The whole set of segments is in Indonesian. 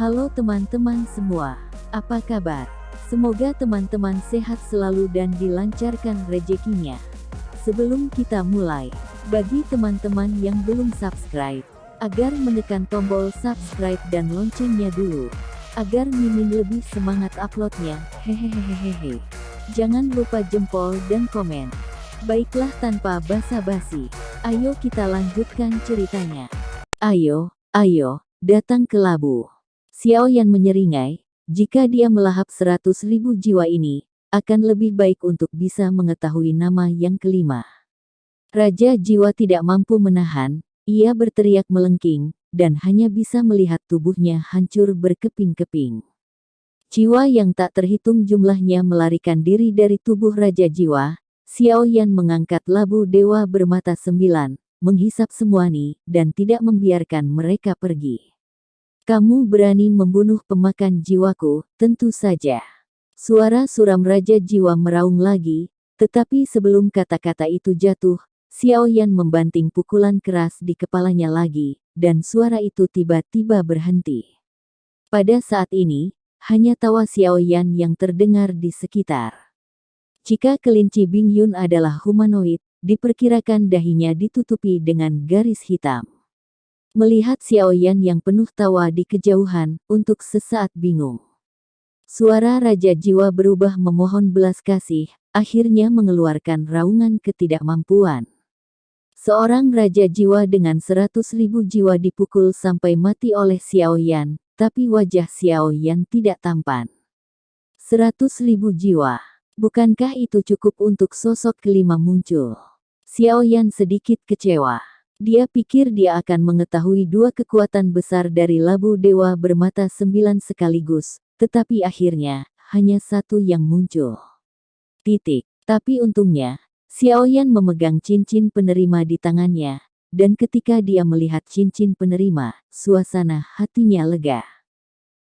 Halo teman-teman semua, apa kabar? Semoga teman-teman sehat selalu dan dilancarkan rezekinya. Sebelum kita mulai, bagi teman-teman yang belum subscribe, agar menekan tombol subscribe dan loncengnya dulu, agar Mimin lebih semangat uploadnya, hehehehehe. Jangan lupa jempol dan komen. Baiklah, tanpa basa-basi, ayo kita lanjutkan ceritanya. Ayo, datang ke Labu. Xiaoyan menyeringai, jika dia melahap 100.000 jiwa ini, akan lebih baik untuk bisa mengetahui nama yang kelima. Raja Jiwa tidak mampu menahan, ia berteriak melengking, dan hanya bisa melihat tubuhnya hancur berkeping-keping. Jiwa yang tak terhitung jumlahnya melarikan diri dari tubuh Raja Jiwa. Xiaoyan mengangkat labu dewa bermata 9, menghisap semua ni, dan tidak membiarkan mereka pergi. Kamu berani membunuh pemakan jiwaku, tentu saja. Suara suram Raja Jiwa meraung lagi, tetapi sebelum kata-kata itu jatuh, Xiaoyan membanting pukulan keras di kepalanya lagi, dan suara itu tiba-tiba berhenti. Pada saat ini, hanya tawa Xiaoyan yang terdengar di sekitar. Jika kelinci Bingyun adalah humanoid, diperkirakan dahinya ditutupi dengan garis hitam. Melihat Xiaoyan yang penuh tawa di kejauhan, untuk sesaat bingung. Suara Raja Jiwa berubah memohon belas kasih, akhirnya mengeluarkan raungan ketidakmampuan. Seorang Raja Jiwa dengan 100.000 jiwa dipukul sampai mati oleh Xiaoyan, tapi wajah Xiaoyan tidak tampan. 100.000 jiwa. Bukankah itu cukup untuk sosok kelima muncul? Xiaoyan sedikit kecewa. Dia pikir dia akan mengetahui dua kekuatan besar dari labu dewa bermata 9 sekaligus, tetapi akhirnya, hanya satu yang muncul. Tapi untungnya, Xiaoyan memegang cincin penerima di tangannya, dan ketika dia melihat cincin penerima, suasana hatinya lega.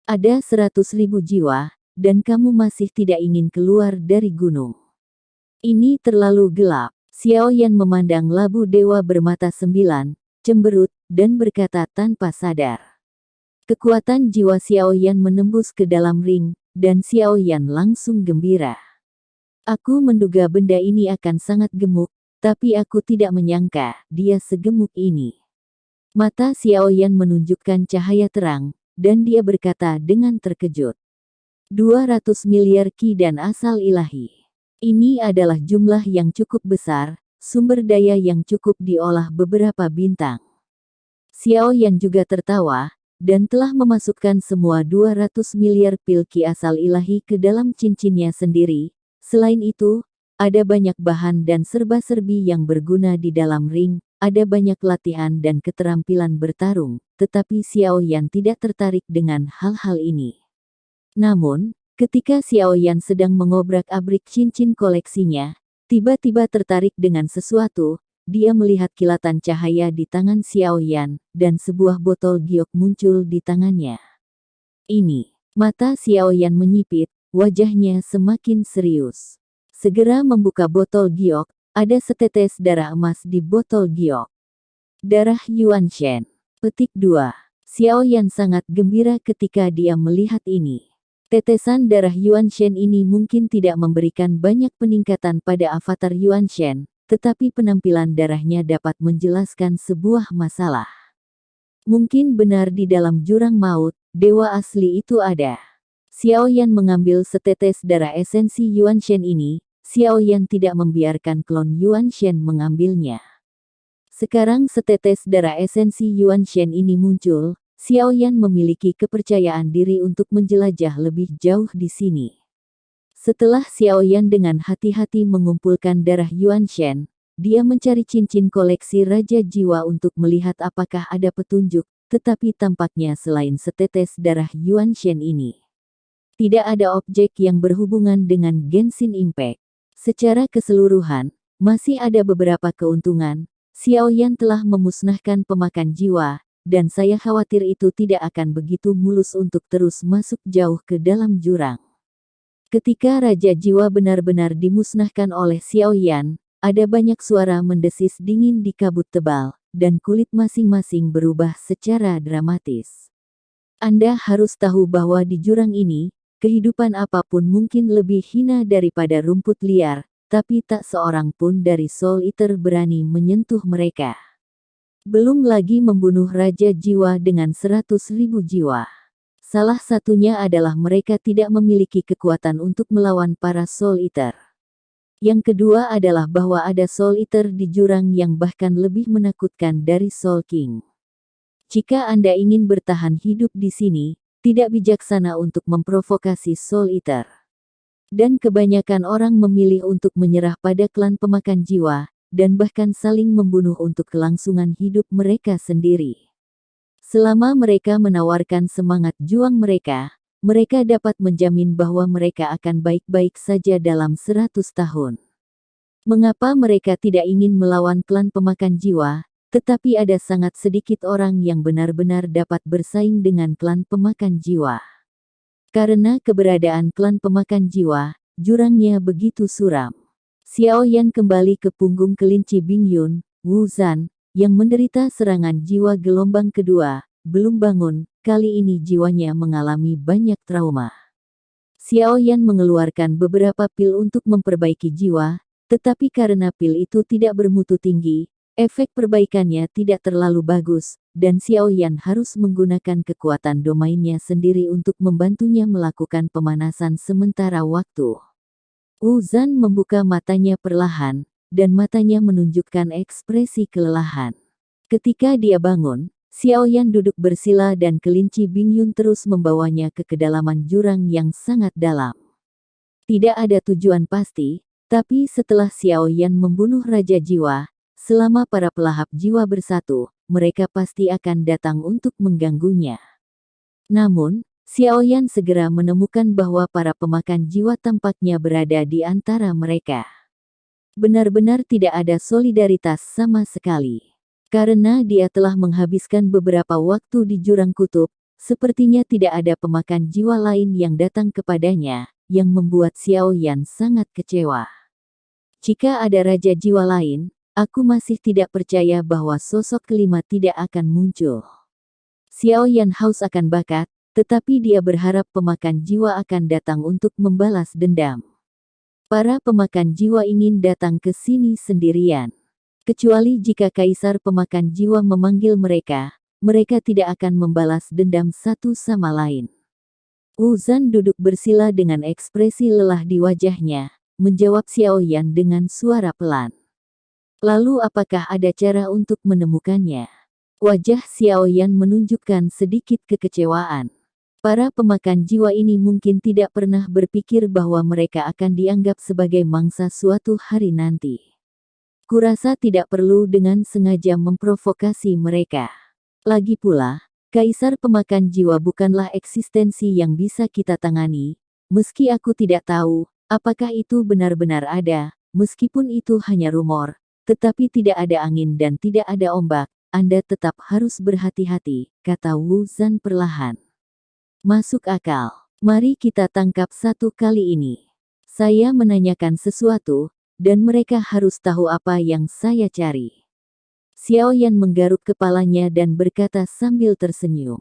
Ada 100.000 jiwa, dan kamu masih tidak ingin keluar dari gunung. Ini terlalu gelap. Xiaoyan memandang labu dewa bermata 9, cemberut, dan berkata tanpa sadar. Kekuatan jiwa Xiaoyan menembus ke dalam ring, dan Xiaoyan langsung gembira. Aku menduga benda ini akan sangat gemuk, tapi aku tidak menyangka dia segemuk ini. Mata Xiaoyan menunjukkan cahaya terang, dan dia berkata dengan terkejut. 200 miliar ki dan asal ilahi. Ini adalah jumlah yang cukup besar, sumber daya yang cukup diolah beberapa bintang. Xiaoyan juga tertawa, dan telah memasukkan semua 200 miliar pil ki asal ilahi ke dalam cincinnya sendiri. Selain itu, ada banyak bahan dan serba-serbi yang berguna di dalam ring, ada banyak latihan dan keterampilan bertarung, tetapi Xiaoyan tidak tertarik dengan hal-hal ini. Namun, ketika Xiaoyan sedang mengobrak-abrik cincin koleksinya, tiba-tiba tertarik dengan sesuatu, dia melihat kilatan cahaya di tangan Xiaoyan, dan sebuah botol giok muncul di tangannya. Ini, mata Xiaoyan menyipit, wajahnya semakin serius. Segera membuka botol giok, ada setetes darah emas di botol giok. Darah Yuanshen. Petik 2. Xiaoyan sangat gembira ketika dia melihat ini. Tetesan darah Yuanshen ini mungkin tidak memberikan banyak peningkatan pada avatar Yuanshen, tetapi penampilan darahnya dapat menjelaskan sebuah masalah. Mungkin benar di dalam jurang maut, dewa asli itu ada. Xiaoyan mengambil setetes darah esensi Yuanshen ini, Xiaoyan tidak membiarkan klon Yuanshen mengambilnya. Sekarang setetes darah esensi Yuanshen ini muncul, Xiaoyan memiliki kepercayaan diri untuk menjelajah lebih jauh di sini. Setelah Xiaoyan dengan hati-hati mengumpulkan darah Yuanshen, dia mencari cincin koleksi Raja Jiwa untuk melihat apakah ada petunjuk, tetapi tampaknya selain setetes darah Yuanshen ini, tidak ada objek yang berhubungan dengan Genshin Impact. Secara keseluruhan, masih ada beberapa keuntungan. Xiaoyan telah memusnahkan pemakan jiwa, dan saya khawatir itu tidak akan begitu mulus untuk terus masuk jauh ke dalam jurang. Ketika Raja Jiwa benar-benar dimusnahkan oleh Xiaoyan, ada banyak suara mendesis dingin di kabut tebal, dan kulit masing-masing berubah secara dramatis. Anda harus tahu bahwa di jurang ini, kehidupan apapun mungkin lebih hina daripada rumput liar, tapi tak seorang pun dari Soul Eater berani menyentuh mereka. Belum lagi membunuh Raja Jiwa dengan 100.000 jiwa. Salah satunya adalah mereka tidak memiliki kekuatan untuk melawan para Soul Eater. Yang kedua adalah bahwa ada Soul Eater di jurang yang bahkan lebih menakutkan dari Soul King. Jika Anda ingin bertahan hidup di sini, tidak bijaksana untuk memprovokasi Soul Eater. Dan kebanyakan orang memilih untuk menyerah pada klan pemakan jiwa, dan bahkan saling membunuh untuk kelangsungan hidup mereka sendiri. Selama mereka menawarkan semangat juang mereka, mereka dapat menjamin bahwa mereka akan baik-baik saja dalam 100 tahun. Mengapa mereka tidak ingin melawan klan pemakan jiwa, tetapi ada sangat sedikit orang yang benar-benar dapat bersaing dengan klan pemakan jiwa? Karena keberadaan klan pemakan jiwa, jurangnya begitu suram. Xiao Yan kembali ke punggung kelinci Bingyun, Wu Zhan, yang menderita serangan jiwa gelombang kedua, belum bangun, kali ini jiwanya mengalami banyak trauma. Xiao Yan mengeluarkan beberapa pil untuk memperbaiki jiwa, tetapi karena pil itu tidak bermutu tinggi, efek perbaikannya tidak terlalu bagus, dan Xiao Yan harus menggunakan kekuatan domainnya sendiri untuk membantunya melakukan pemanasan sementara waktu. Wu Zhan membuka matanya perlahan, dan matanya menunjukkan ekspresi kelelahan. Ketika dia bangun, Xiao Yan duduk bersila dan kelinci Bingyun terus membawanya ke kedalaman jurang yang sangat dalam. Tidak ada tujuan pasti, tapi setelah Xiao Yan membunuh Raja Jiwa, selama para pelahap jiwa bersatu, mereka pasti akan datang untuk mengganggunya. Namun, Xiao Yan segera menemukan bahwa para pemakan jiwa tampaknya berada di antara mereka. Benar-benar tidak ada solidaritas sama sekali. Karena dia telah menghabiskan beberapa waktu di jurang kutub, sepertinya tidak ada pemakan jiwa lain yang datang kepadanya, yang membuat Xiao Yan sangat kecewa. Jika ada Raja Jiwa lain, aku masih tidak percaya bahwa sosok kelima tidak akan muncul. Xiao Yan haus akan bakat, tetapi dia berharap pemakan jiwa akan datang untuk membalas dendam. Para pemakan jiwa ingin datang ke sini sendirian. Kecuali jika Kaisar Pemakan Jiwa memanggil mereka, mereka tidak akan membalas dendam satu sama lain. Wu Zhan duduk bersila dengan ekspresi lelah di wajahnya, menjawab Xiao Yan dengan suara pelan. Lalu apakah ada cara untuk menemukannya? Wajah Xiao Yan menunjukkan sedikit kekecewaan. Para pemakan jiwa ini mungkin tidak pernah berpikir bahwa mereka akan dianggap sebagai mangsa suatu hari nanti. Kurasa tidak perlu dengan sengaja memprovokasi mereka. Lagi pula, Kaisar Pemakan Jiwa bukanlah eksistensi yang bisa kita tangani, meski aku tidak tahu apakah itu benar-benar ada, meskipun itu hanya rumor, tetapi tidak ada angin dan tidak ada ombak, Anda tetap harus berhati-hati, kata Wu Zhan perlahan. Masuk akal. Mari kita tangkap satu kali ini. Saya menanyakan sesuatu, dan mereka harus tahu apa yang saya cari. Xiao Yan menggaruk kepalanya dan berkata sambil tersenyum.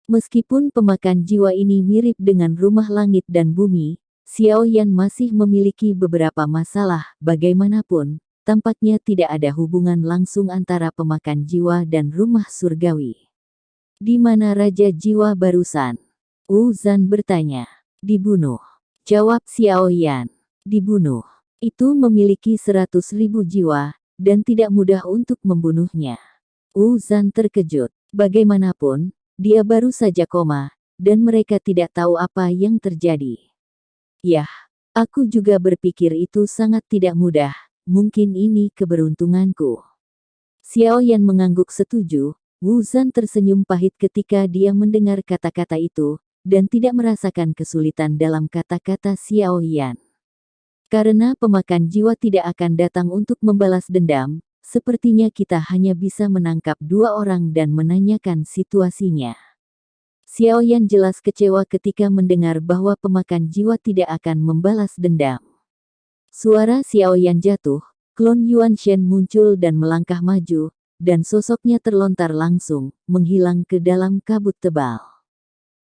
Meskipun pemakan jiwa ini mirip dengan rumah langit dan bumi, Xiao Yan masih memiliki beberapa masalah. Bagaimanapun, tampaknya tidak ada hubungan langsung antara pemakan jiwa dan rumah surgawi. Di mana Raja Jiwa barusan? Wu Zhan bertanya. Dibunuh. Jawab Xiao Yan. Dibunuh. Itu memiliki 100.000 jiwa, dan tidak mudah untuk membunuhnya. Wu Zhan terkejut. Bagaimanapun, dia baru saja koma, dan mereka tidak tahu apa yang terjadi. Yah, aku juga berpikir itu sangat tidak mudah, mungkin ini keberuntunganku. Xiao Yan mengangguk setuju. Wu Zhan tersenyum pahit ketika dia mendengar kata-kata itu, dan tidak merasakan kesulitan dalam kata-kata Xiao Yan. Karena pemakan jiwa tidak akan datang untuk membalas dendam, sepertinya kita hanya bisa menangkap dua orang dan menanyakan situasinya. Xiao Yan jelas kecewa ketika mendengar bahwa pemakan jiwa tidak akan membalas dendam. Suara Xiao Yan jatuh, klon Yuan Shen muncul dan melangkah maju, dan sosoknya terlontar langsung, menghilang ke dalam kabut tebal.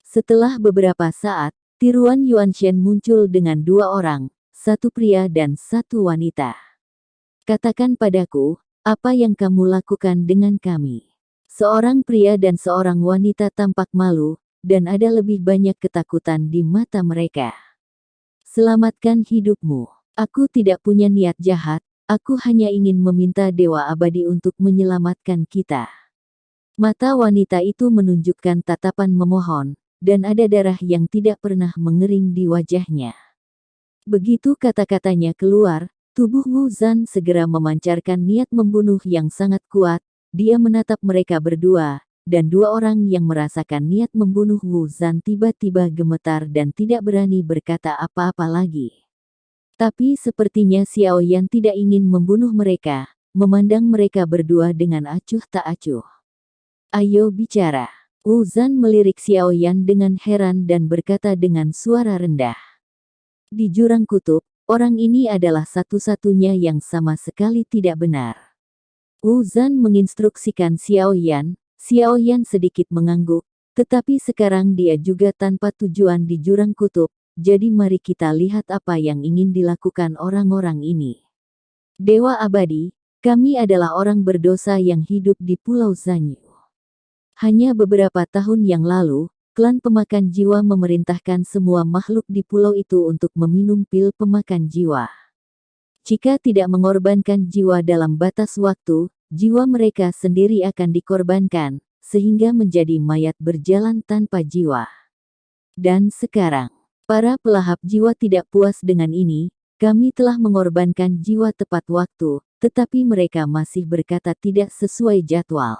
Setelah beberapa saat, tiruan Yuanshen muncul dengan 2 orang, 1 pria dan 1 wanita. Katakan padaku, apa yang kamu lakukan dengan kami? Seorang pria dan seorang wanita tampak malu, dan ada lebih banyak ketakutan di mata mereka. Selamatkan hidupmu. Aku tidak punya niat jahat, aku hanya ingin meminta Dewa Abadi untuk menyelamatkan kita. Mata wanita itu menunjukkan tatapan memohon, dan ada darah yang tidak pernah mengering di wajahnya. Begitu kata-katanya keluar, tubuh Wu Zan segera memancarkan niat membunuh yang sangat kuat. Dia menatap mereka berdua, dan 2 orang yang merasakan niat membunuh Wu Zan tiba-tiba gemetar dan tidak berani berkata apa-apa lagi. Tapi sepertinya Xiao Yan tidak ingin membunuh mereka, memandang mereka berdua dengan acuh tak acuh. Ayo bicara. Wu Zan melirik Xiao Yan dengan heran dan berkata dengan suara rendah. Di Jurang Kutub, orang ini adalah satu-satunya yang sama sekali tidak benar. Wu Zan menginstruksikan Xiao Yan. Xiao Yan sedikit mengangguk, tetapi sekarang dia juga tanpa tujuan di Jurang Kutub, jadi mari kita lihat apa yang ingin dilakukan orang-orang ini. Dewa Abadi, kami adalah orang berdosa yang hidup di Pulau Zanyu. Hanya beberapa tahun yang lalu, klan pemakan jiwa memerintahkan semua makhluk di pulau itu untuk meminum pil pemakan jiwa. Jika tidak mengorbankan jiwa dalam batas waktu, jiwa mereka sendiri akan dikorbankan, sehingga menjadi mayat berjalan tanpa jiwa. Dan sekarang, para pelahap jiwa tidak puas dengan ini, kami telah mengorbankan jiwa tepat waktu, tetapi mereka masih berkata tidak sesuai jadwal.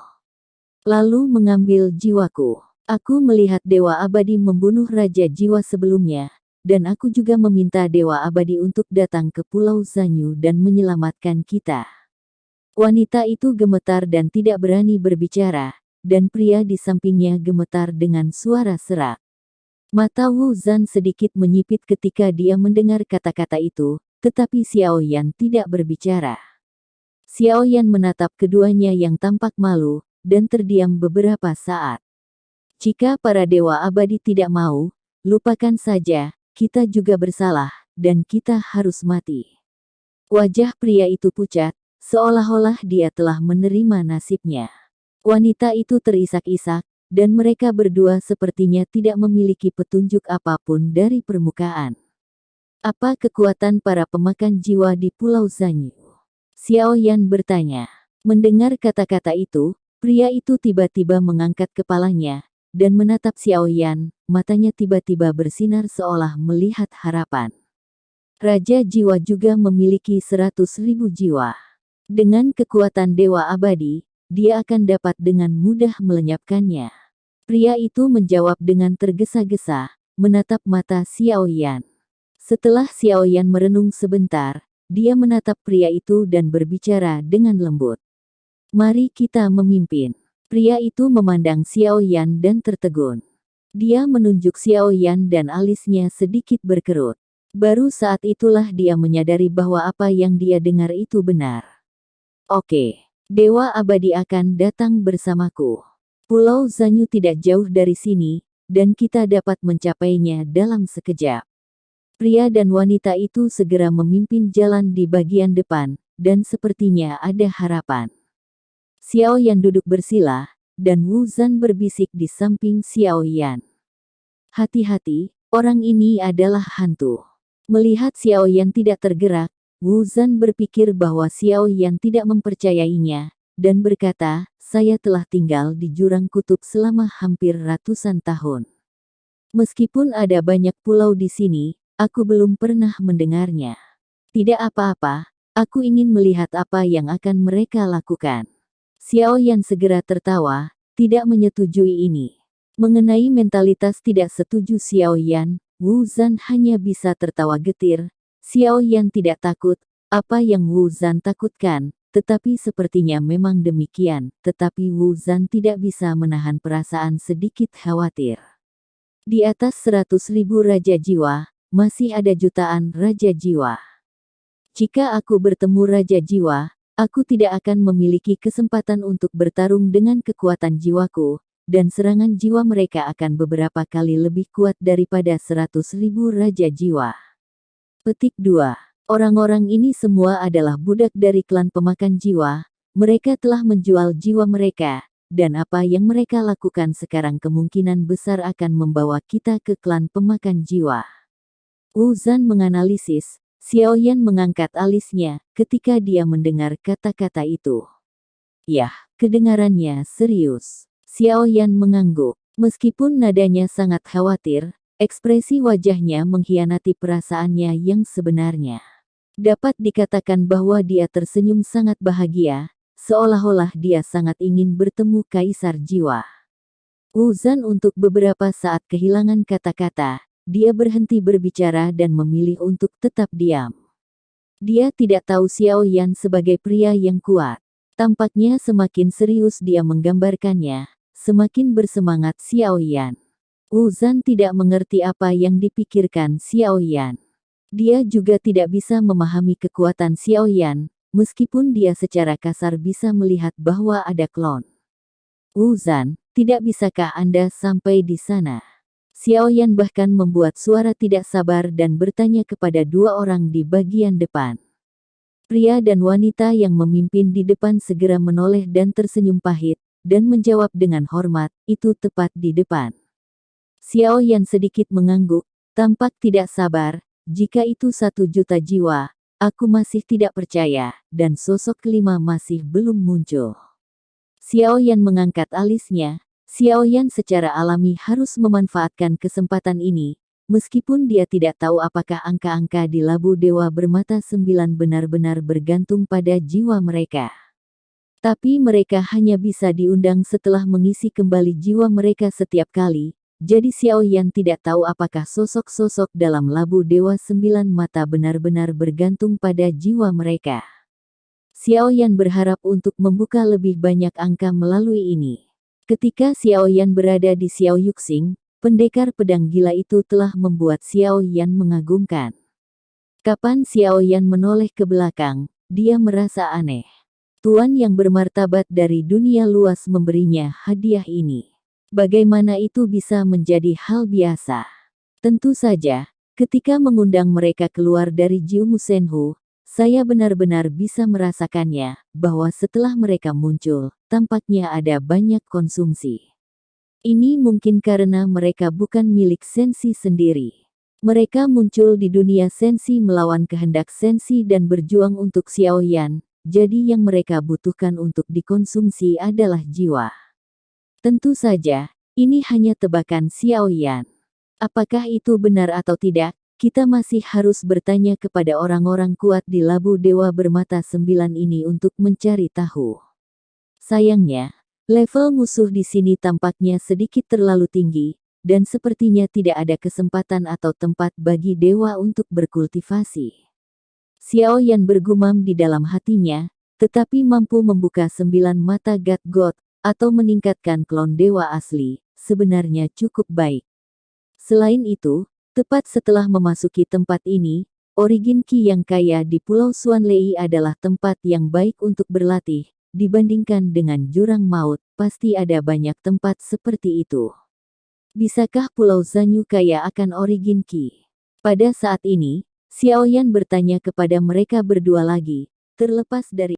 Lalu mengambil jiwaku. Aku melihat Dewa Abadi membunuh Raja Jiwa sebelumnya, dan aku juga meminta Dewa Abadi untuk datang ke Pulau Zanyu dan menyelamatkan kita. Wanita itu gemetar dan tidak berani berbicara, dan pria di sampingnya gemetar dengan suara serak. Mata Wu Zan sedikit menyipit ketika dia mendengar kata-kata itu, tetapi Xiao Yan tidak berbicara. Xiao Yan menatap keduanya yang tampak malu, dan terdiam beberapa saat. Jika para Dewa Abadi tidak mau, lupakan saja, kita juga bersalah, dan kita harus mati. Wajah pria itu pucat, seolah-olah dia telah menerima nasibnya. Wanita itu terisak-isak, dan mereka berdua sepertinya tidak memiliki petunjuk apapun dari permukaan. Apa kekuatan para pemakan jiwa di Pulau Zanyu? Xiao Yan bertanya. Mendengar kata-kata itu, pria itu tiba-tiba mengangkat kepalanya, dan menatap Xiao Yan, matanya tiba-tiba bersinar seolah melihat harapan. Raja Jiwa juga memiliki 100.000 jiwa. Dengan kekuatan Dewa Abadi, dia akan dapat dengan mudah melenyapkannya. Pria itu menjawab dengan tergesa-gesa, menatap mata Xiao Yan. Setelah Xiao Yan merenung sebentar, dia menatap pria itu dan berbicara dengan lembut. Mari kita memimpin. Pria itu memandang Xiao Yan dan tertegun. Dia menunjuk Xiao Yan dan alisnya sedikit berkerut. Baru saat itulah dia menyadari bahwa apa yang dia dengar itu benar. Oke, Dewa Abadi akan datang bersamaku. Pulau Zanyu tidak jauh dari sini, dan kita dapat mencapainya dalam sekejap. Pria dan wanita itu segera memimpin jalan di bagian depan, dan sepertinya ada harapan. Xiao Yan duduk bersila, dan Wu Zan berbisik di samping Xiao Yan. Hati-hati, orang ini adalah hantu. Melihat Xiao Yan tidak tergerak, Wu Zan berpikir bahwa Xiao Yan tidak mempercayainya, dan berkata, saya telah tinggal di Jurang Kutub selama hampir ratusan tahun. Meskipun ada banyak pulau di sini, aku belum pernah mendengarnya. Tidak apa-apa, aku ingin melihat apa yang akan mereka lakukan. Xiao Yan segera tertawa, tidak menyetujui ini. Mengenai mentalitas tidak setuju Xiao Yan, Wu Zan hanya bisa tertawa getir. Xiao Yan tidak takut, apa yang Wu Zan takutkan, tetapi sepertinya memang demikian, tetapi Wu Zan tidak bisa menahan perasaan sedikit khawatir. Di atas 100.000 Raja Jiwa, masih ada jutaan Raja Jiwa. Jika aku bertemu Raja Jiwa, aku tidak akan memiliki kesempatan untuk bertarung dengan kekuatan jiwaku, dan serangan jiwa mereka akan beberapa kali lebih kuat daripada 100.000 raja jiwa. Petik 2. Orang-orang ini semua adalah budak dari klan pemakan jiwa. Mereka telah menjual jiwa mereka, dan apa yang mereka lakukan sekarang kemungkinan besar akan membawa kita ke klan pemakan jiwa. Wu Zan menganalisis. Xiaoyan mengangkat alisnya ketika dia mendengar kata-kata itu. Yah, kedengarannya serius. Xiaoyan mengangguk. Meskipun nadanya sangat khawatir, ekspresi wajahnya mengkhianati perasaannya yang sebenarnya. Dapat dikatakan bahwa dia tersenyum sangat bahagia, seolah-olah dia sangat ingin bertemu kaisar jiwa. Wu Zan untuk beberapa saat kehilangan kata-kata. Dia berhenti berbicara dan memilih untuk tetap diam. Dia tidak tahu Xiaoyan sebagai pria yang kuat. Tampaknya semakin serius dia menggambarkannya, semakin bersemangat Xiaoyan. Wu Zan tidak mengerti apa yang dipikirkan Xiaoyan. Dia juga tidak bisa memahami kekuatan Xiaoyan, meskipun dia secara kasar bisa melihat bahwa ada klon. Wu Zan, tidak bisakah Anda sampai di sana? Xiaoyan bahkan membuat suara tidak sabar dan bertanya kepada dua orang di bagian depan. Pria dan wanita yang memimpin di depan segera menoleh dan tersenyum pahit, dan menjawab dengan hormat, itu tepat di depan. Xiaoyan sedikit mengangguk, tampak tidak sabar, jika itu 1 juta jiwa, aku masih tidak percaya, dan sosok kelima masih belum muncul. Xiaoyan mengangkat alisnya. Xiaoyan secara alami harus memanfaatkan kesempatan ini, meskipun dia tidak tahu apakah angka-angka di Labu Dewa Bermata 9 benar-benar bergantung pada jiwa mereka. Tapi mereka hanya bisa diundang setelah mengisi kembali jiwa mereka setiap kali, jadi Xiaoyan tidak tahu apakah sosok-sosok dalam Labu Dewa 9 Mata benar-benar bergantung pada jiwa mereka. Xiaoyan berharap untuk membuka lebih banyak angka melalui ini. Ketika Xiaoyan berada di Xiao Yuxing, pendekar pedang gila itu telah membuat Xiaoyan mengagumkan. Kapan Xiaoyan menoleh ke belakang, dia merasa aneh. Tuan yang bermartabat dari dunia luas memberinya hadiah ini. Bagaimana itu bisa menjadi hal biasa? Tentu saja, ketika mengundang mereka keluar dari Jiu Musenhu, saya benar-benar bisa merasakannya, bahwa setelah mereka muncul, tampaknya ada banyak konsumsi. Ini mungkin karena mereka bukan milik Sensi sendiri. Mereka muncul di dunia Sensi melawan kehendak Sensi dan berjuang untuk Xiaoyan, jadi yang mereka butuhkan untuk dikonsumsi adalah jiwa. Tentu saja, ini hanya tebakan Xiaoyan. Apakah itu benar atau tidak? Kita masih harus bertanya kepada orang-orang kuat di Labu Dewa Bermata 9 ini untuk mencari tahu. Sayangnya, level musuh di sini tampaknya sedikit terlalu tinggi, dan sepertinya tidak ada kesempatan atau tempat bagi dewa untuk berkultivasi. Xiaoyan bergumam di dalam hatinya, tetapi mampu membuka 9 mata God, atau meningkatkan klon dewa asli, sebenarnya cukup baik. Selain itu, tepat setelah memasuki tempat ini, Origin Qi yang kaya di Pulau Xuanlei adalah tempat yang baik untuk berlatih. Dibandingkan dengan jurang maut, pasti ada banyak tempat seperti itu. Bisakah Pulau Zanyu kaya akan Origin Qi? Pada saat ini, Xiaoyan bertanya kepada mereka berdua lagi, terlepas dari